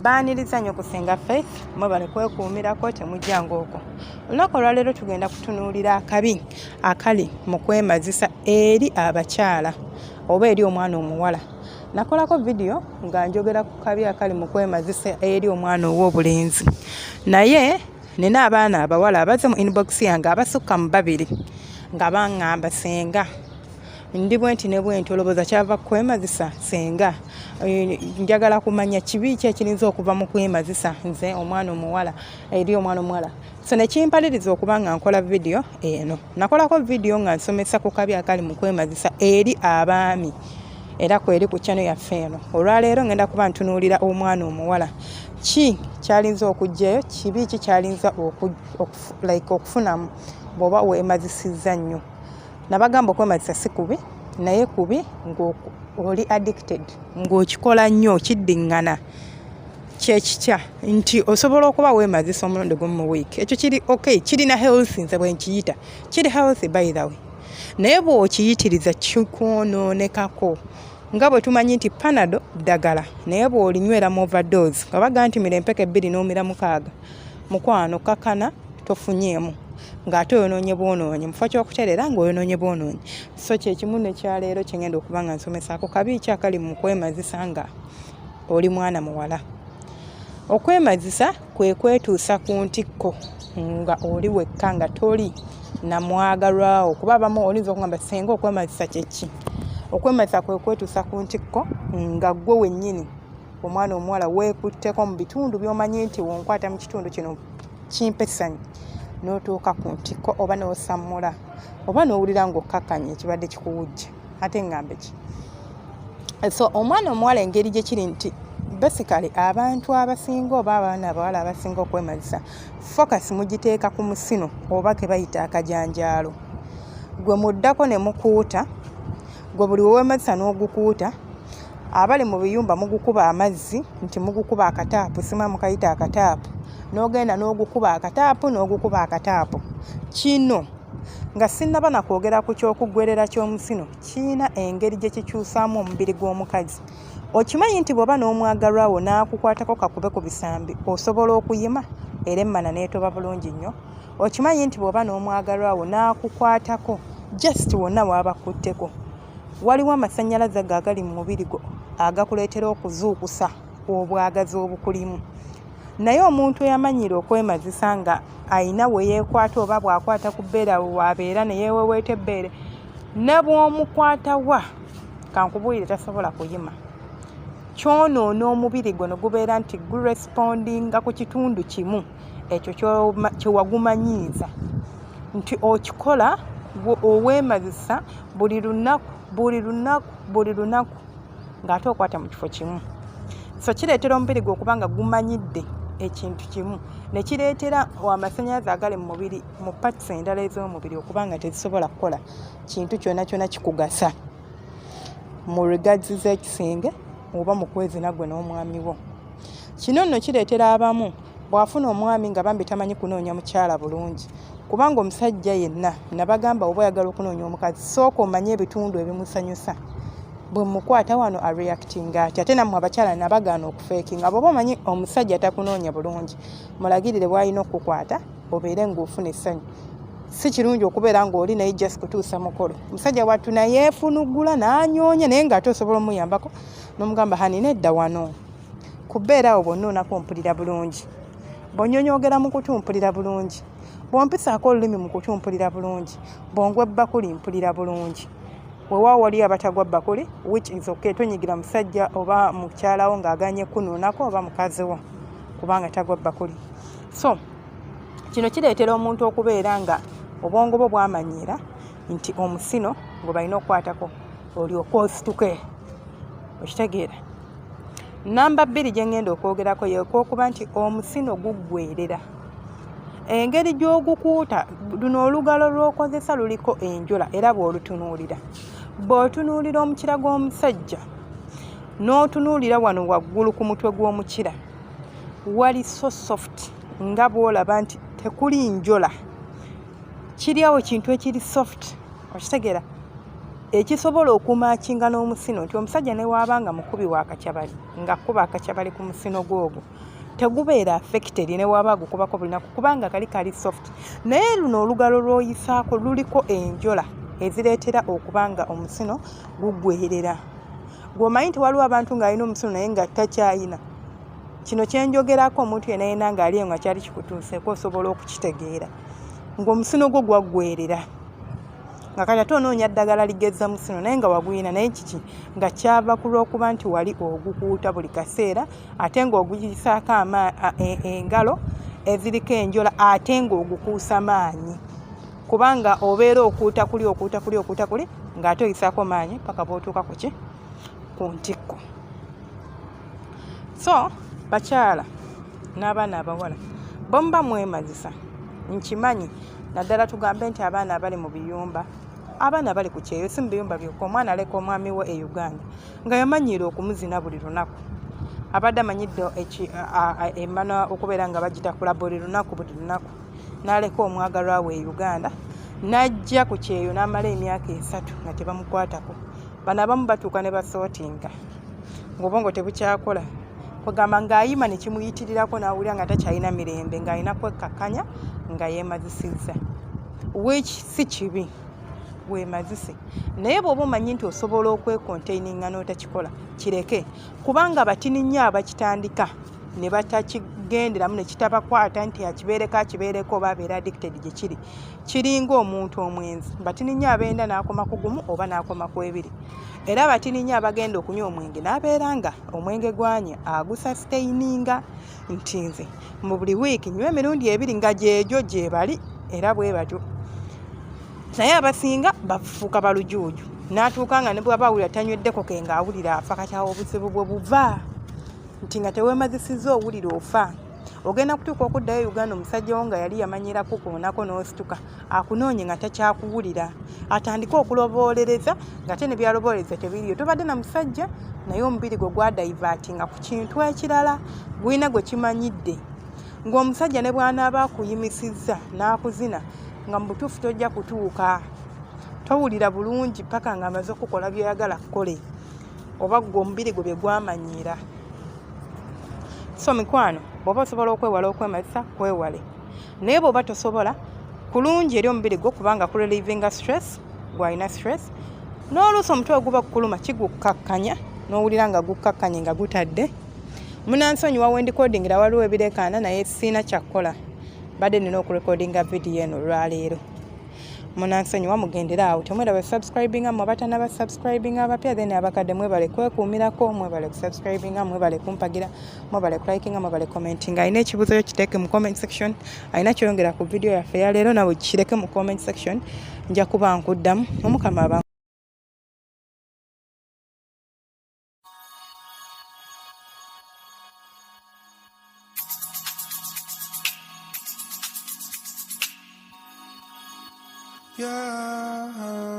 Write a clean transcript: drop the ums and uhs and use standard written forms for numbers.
baaniriza nnyo kusenga Faith mwebale kwekuumirako temujjanga okwo. Olunaku olwaleero tugenda kutunuulira akabi akali mu kwemazisa eri abakyala oba eri omwana omuwala. Nakolako vidiyo nga njogera ku kabi akali mu kwemazisa eri omwana ow'obulenzi, naye nina abaana abawala abazze mu inbox yange abasukka mu 2 nga baŋŋamba senga ndi bwenti ne bwenti olowooza kyava kwemazisa senga. Njagala kumanya kibi ki ekirinza okuva mu kwemazisa nze omwana omuwala eri omwana omuwala. So nekimpaliriza okuba nga nkola vidiyo eno. Nakolako vidiyo nga nsomesa ku kabi akali mu kwemazisa eri abaami era kweri ku channel yaffe eno. Olwaleero ngenda kuba ntunuulira omwana omuwala. Ki kyalinza okujjayo, kibi ki kyalinza okufunamu bw'oba weemazisizza nnyo. Nabagamba okwemazisa si kubi, naye kubi ng'oli addicted, ng'okikola nnyo okiddiŋŋana. Kyekitya nti osobola okuba weemazisa omulundi gumu mu wiiki. Ekyo kiri okay, kirina health nze bwe nkiyita. Kiri health by the way. Naye bw'okiyitiriza kikwonoonekako. Nga bwe tumanyi nti panado ddagala, naye bw'olinywera mu overdose, nga baga nti mirempeke 2 n'omira 6, mukwano kakana tofunyeemu. Ng'ate oyonoonye bwonoonye, mu kifo ky'okuterera ng'oyonoonye bwonoonye. So kyekimu nekyaleero kye ngenda okuba nga nsomesako kabi ki akali mu kwemazisa nga oli mwana muwala. Okwemazisa kwe kwetuusa ku ntikko nga oli wekka nga toli na mwagalwawo. Kuba abamu olinza okugamba senga okwemazisa kye ki? Okwemazisa kwe kwetuusa ku ntikko nga ggwe wennyini omwana omuwala weekutteko mu bitundu by'omanyi nti wonkwata mu kitundu kino kimpesanyi, n'otuuka ku ntikko oba n'osammula oba n'owulira ng'okkakkanya ekibadde kikuwujja. Ate ngambe ki? So omwana omuwala engeri gye kiri nti basically abantu abasinga oba abaana abawala abasinga okwemazisa focus mugiteeka ku musino oba ke bayita akajanjaalo. Gwe muddako ne mukuuta, gwe buli weemazisa n'ogukuuta, abali mu biyumba mugukuba amazzi nti mugukuba akataapu, sima mukayita akataapu, n'ogenda n'ogukuba akataapu n'ogukuba akataapu. Kino nga sinnaba na kwogera ku ky'okuggwerera ky'omusino, kiina engeri gye kikyusaamu omubiri gw'omukazi. Okimanyi nti bw'oba n'omwagalwawo n'akukwatako kakube ku bisambi osobola okuyima era emmana n'etoba bulungi nnyo. Okimanyi nti bw'oba n'omwagalwawo n'akukwatako just wonna waabakutteko, waliwo amasannyalaze gagali mu mubiri gwo agakuleetera okuzuukusa obwagazi obukulimu. Naye omuntu eyamanyira okwemazisa nga ayina we yeekwata oba bw'akwata ku bbeera waabeera ne yeeweweeta ebbeere, ne bw'omukwatawa kankubuulire tasobola kuyima. Kyonoona omubiri gwo ne gubeera nti gurespondinga ku kitundu kimu ekyo kyewagumanyiiza nti okikola oweemazisa buli lunaku ng'ate okwata mu kifo kimu. So kireetera omubiri gwe okuba nga gumanyidde ekintu kimu, ne kireetera amasannyalaze agali mu mubiri mu parts endala ez'omubiri okuba nga tezisobola kukola kintu kyonna kyonna kikugasa mu regards z'ekisenge oba mu kwezina gwe n'omwami wo. Kino nno kireetera abamu bw'afuna omwami nga bambi tamanyi kunoonya mukyala bulungi, kubanga omusajja yenna nabagamba oba oyagala okunoonya omukazi sooka omanye ebitundu ebimusanyusa. Bwe mukwata wano areactinga ati. Ate nammwe abakyala nabagaana okufeekinga. Bw'oba omanyi omusajja takunoonya bulungi, mulagirire bw'alina okukukwata obeere ng'ofuna essanyu. Si kirungi okubeera ng'oli naye just kutuusa mukolo. Omusajja wattu nayeefunugula n'anyoonya naye ng'ate osobola omuyambako n'omugamba hani nedda wano. Ku bbeera awo bw'onnoonako mpulira bulungi, bw'onnyonyoogera mu kutu mpulira bulungi, bw'ompisaako olulimi mu kutu mpulira bulungi, bw'ongwa ebbakuli mpulira bulungi. Weewaawo waliyo abatagwa bbakuli, which is okay, tonyigira musajja oba mukyalawo ng'aganye kunuunako oba mukazi wo kubanga tagwa bbakuli. So kino kireetera omuntu okubeera nga obwongo bwo bwamanyiira nti omusino gwe balina okukwatako olyoke osituke. Okitegeera? Namba 2 gye ngenda okwogerako y'okuba nti omusino guggweerera. Engeri gy'ogukuuta, luno olugalo lw'okozesa luliko enjola era bw'olutunuulira. Bw'otunuulira omukira gw'omusajja n'otunuulira wano waggulu ku mutwe gw'omukira, wali so soft nga bw'olaba nti tekuli njola. Kiri awo kintu ekiri soft. Okitegeera? ekisobola okumakinga n'omusino nti omusajja ne waabanga mukubi wa kacyabali ng'akkuba akacyabali ku musino gwogwo tegubeera affected ne waaba gukubako buli naku kubanga kali soft. Naye luno olugalo lw'oyisaako luliko enjola ezireetera okubanga omusino guggwerera. Gw'omanyi nti waliwo abantu ng'alina omusino naye nga takyayina. Kino kyenjogerako omuntu yenna ng'ali eyo nga kyali kikutuuseeko osobola okukitegeera ng'omusino gwo gwaggwerera nga kati ate onoonya ddagala ligezza musino naye nga waguyina naye kiki nga kyava ku lw'okuba nti wali ogukuuta buli kaseera ate ng'oguyisaako engalo eziriko enjola ate ng'ogukuusa maanyi kubanga obeera okuuta kuli ng'ate oyisaako maanyi paka bw'otuuka ku ki ku ntikko. So bakyala n'abaana abawala bomuba mwemazisa nkimanyi naddala tugambe nti abaana abali mu biyumba abaana bali ku kyeyo si mu biyumba byokka omwana aleka omwami we e Uganda nga yamanyiira okumuzina buli lunaku abadde amanyidde emmana okubeera nga bagitakula buli lunaku n'aleka omwagalwa we e Uganda n'ajja ku kyeyo n'amala emyaka 3 nga tebamukwatako. Bano abamu batuuka ne basootinga ng'obwongo tebukyakola kugamba ng'ayima ne kimuyitirirako n'awulira nga takyalina mirembe ng'alina kwekkakkanya nga yeemazisizza which si kibi weemazise naye bw'oba omanyi nti osobola okwekontaininga n'otakikola kireke kubanga batini nnyo abakitandika ne batakigenderamu ne kitabakwata nti akibeereko oba abeera addicted gye kiringa omuntu omwenzi. Batini nnyo abenda n'akoma ku gumu oba n'akoma ku ebiri era batini nnyo abagenda okunywa omwenge n'abeera nga omwenge gwanya agusastaininga nti nze mu buli wiiki nywa emirundi 2 nga gyegyo gye bali era bwe batyo. Naye abasinga bafuuka balujuuju n'atuuka nga ne bw'aba awulira tanyweddeko ke ng'awulira afa kati awo obuzibu bwe buva nti nga teweemazisizza owulira ofa. Ogenda kutuuka okuddayo Uganda omusajja wo nga yali yamanyirako kuonako n'osituka akunoonye nga takyakuwulira atandike okuloboolereza ng'ate ne byaloboolereza tebiriyo tobadde na musajja naye omubiri gwe gwadaivatinga ku kintu ekirala gwina gwe kimanyidde ng'omusajja ne bw'anaaba akuyimisizza n'akuzina nga mu butuufu tojja kutuuka towulira bulungi paka ng'amaze okukola by'oyagala kukole oba gwe omubiri gwe bye gwamanyiira. So mikwano bw'oba osobola okwewala okwemazisa kwewale naye bw'oba tosobola kulungi eri omubiri gwo kubanga kurelivinga stress gwalina stress n'oluusi omutwe guba kukuluma kigukkakkanya n'owulira nga gukkakkanye nga gutadde munansonyiwa wendikodingira waliwo ebireekaana naye siina kyakkola badde nina okurekodinga vidiyo eno olwaleero munansonyiwa mugendera awo temwerabe subscribinga mu abatanaba subscribinga abapya then abakadde mwebale kwekuumirako mwebale kusubscribinga mwebale kumpagira mwebale kulikinga mwebale commentinga alina ekibuuzo kyo kiteeke mu comment section alina kyongera ku vidiyo yaffe ya leero nawe kireke mu comment section nja kuba nkuddamu omukama aba Yeah.